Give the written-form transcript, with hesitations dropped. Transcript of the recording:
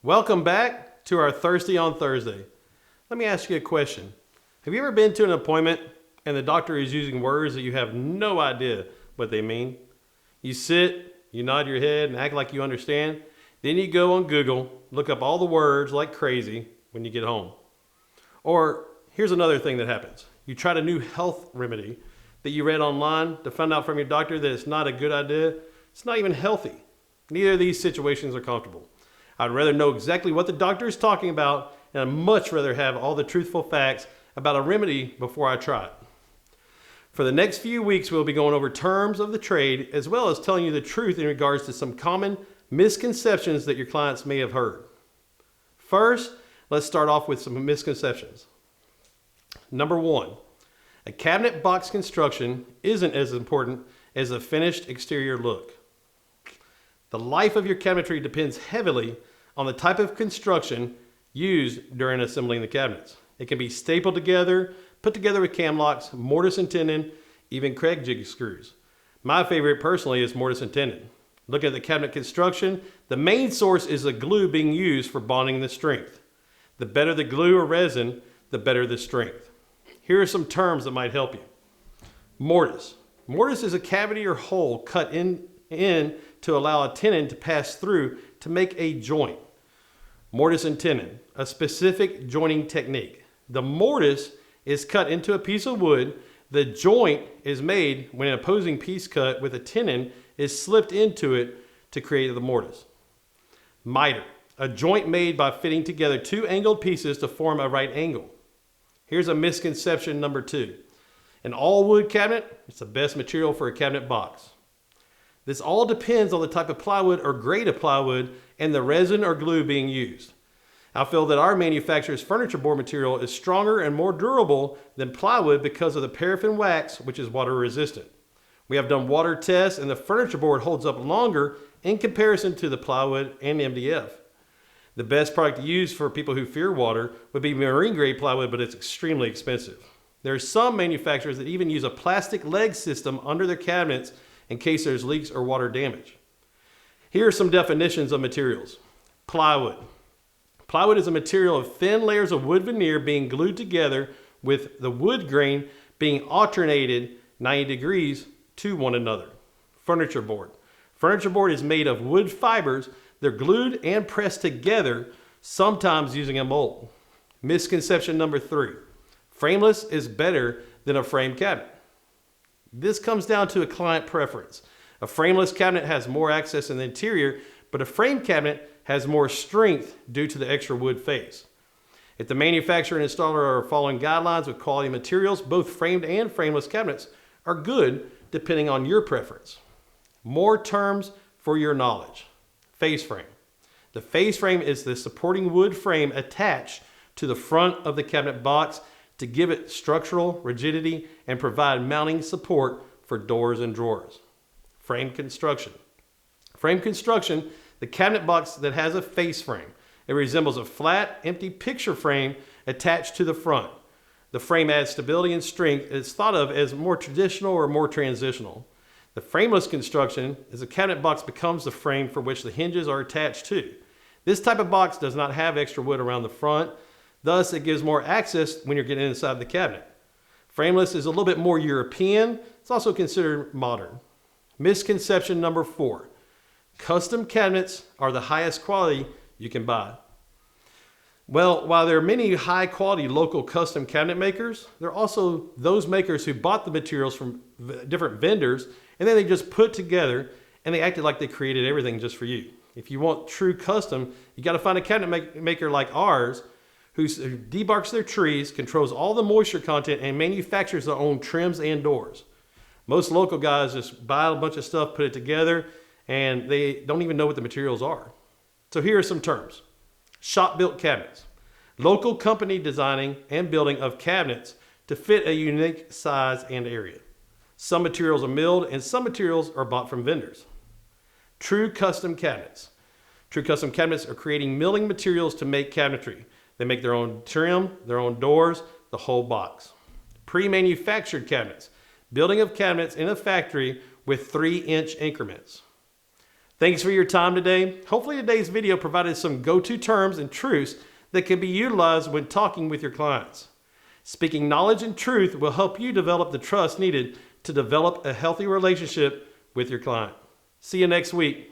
Welcome back to our Thirsty on Thursday. Let me ask you a question. Have you ever been to an appointment and the doctor is using words that you have no idea what they mean? You sit, you nod your head and act like you understand. Then you go on Google, look up all the words like crazy when you get home. Or here's another thing that happens. You tried a new health remedy that you read online to find out from your doctor that it's not a good idea. It's not even healthy. Neither of these situations are comfortable. I'd rather know exactly what the doctor is talking about, and I'd much rather have all the truthful facts about a remedy before I try it. For the next few weeks, we'll be going over terms of the trade, as well as telling you the truth in regards to some common misconceptions that your clients may have heard. First, let's start off with some misconceptions. Number one, a cabinet box construction isn't as important as a finished exterior look. The life of your cabinetry depends heavily on the type of construction used during assembling the cabinets. It can be stapled together, put together with cam locks, mortise and tenon, even Kreg jig screws. My favorite personally is mortise and tenon. Look at the cabinet construction. The main source is the glue being used for bonding the strength. The better the glue or resin, the better the strength. Here are some terms that might help you. Mortise. Mortise is a cavity or hole cut in to allow a tenon to pass through to make a joint. Mortise and tenon, a specific joining technique. The mortise is cut into a piece of wood. The joint is made when an opposing piece cut with a tenon is slipped into it to create the mortise. Miter, a joint made by fitting together two angled pieces to form a right angle. Here's a misconception number two. An all wood cabinet is the best material for a cabinet box. This all depends on the type of plywood or grade of plywood and the resin or glue being used. I feel that our manufacturer's furniture board material is stronger and more durable than plywood because of the paraffin wax, which is water resistant. We have done water tests and the furniture board holds up longer in comparison to the plywood and MDF. The best product to use for people who fear water would be marine grade plywood, but it's extremely expensive. There are some manufacturers that even use a plastic leg system under their cabinets in case there's leaks or water damage. Here are some definitions of materials. Plywood. Plywood is a material of thin layers of wood veneer being glued together with the wood grain being alternated 90 degrees to one another. Furniture board. Furniture board is made of wood fibers. They're glued and pressed together, sometimes using a mold. Misconception number three. Frameless is better than a frame cabinet. This comes down to a client preference. A frameless cabinet has more access in the interior, but a frame cabinet has more strength due to the extra wood face. If the manufacturer and installer are following guidelines with quality materials, both framed and frameless cabinets are good depending on your preference. More terms for your knowledge. Face frame. The face frame is the supporting wood frame attached to the front of the cabinet box to give it structural rigidity and provide mounting support for doors and drawers. Frame construction. Frame construction, the cabinet box that has a face frame. It resembles a flat, empty picture frame attached to the front. The frame adds stability and strength. It's thought of as more traditional or more transitional. The frameless construction is a cabinet box becomes the frame for which the hinges are attached to. This type of box does not have extra wood around the front. Thus, it gives more access when you're getting inside the cabinet. Frameless is a little bit more European. It's also considered modern. Misconception number four. Custom cabinets are the highest quality you can buy. Well, while there are many high quality local custom cabinet makers, there are also those makers who bought the materials from different vendors and then they just put together and they acted like they created everything just for you. If you want true custom, you got to find a cabinet maker like ours who debarks their trees, controls all the moisture content, and manufactures their own trims and doors. Most local guys just buy a bunch of stuff, put it together, and they don't even know what the materials are. So here are some terms. Shop-built cabinets. Local company designing and building of cabinets to fit a unique size and area. Some materials are milled and some materials are bought from vendors. True custom cabinets. True custom cabinets are creating milling materials to make cabinetry. They make their own trim, their own doors, the whole box. Pre-manufactured cabinets. Building of cabinets in a factory with 3-inch increments. Thanks for your time today. Hopefully today's video provided some go-to terms and truths that can be utilized when talking with your clients. Speaking knowledge and truth will help you develop the trust needed to develop a healthy relationship with your client. See you next week.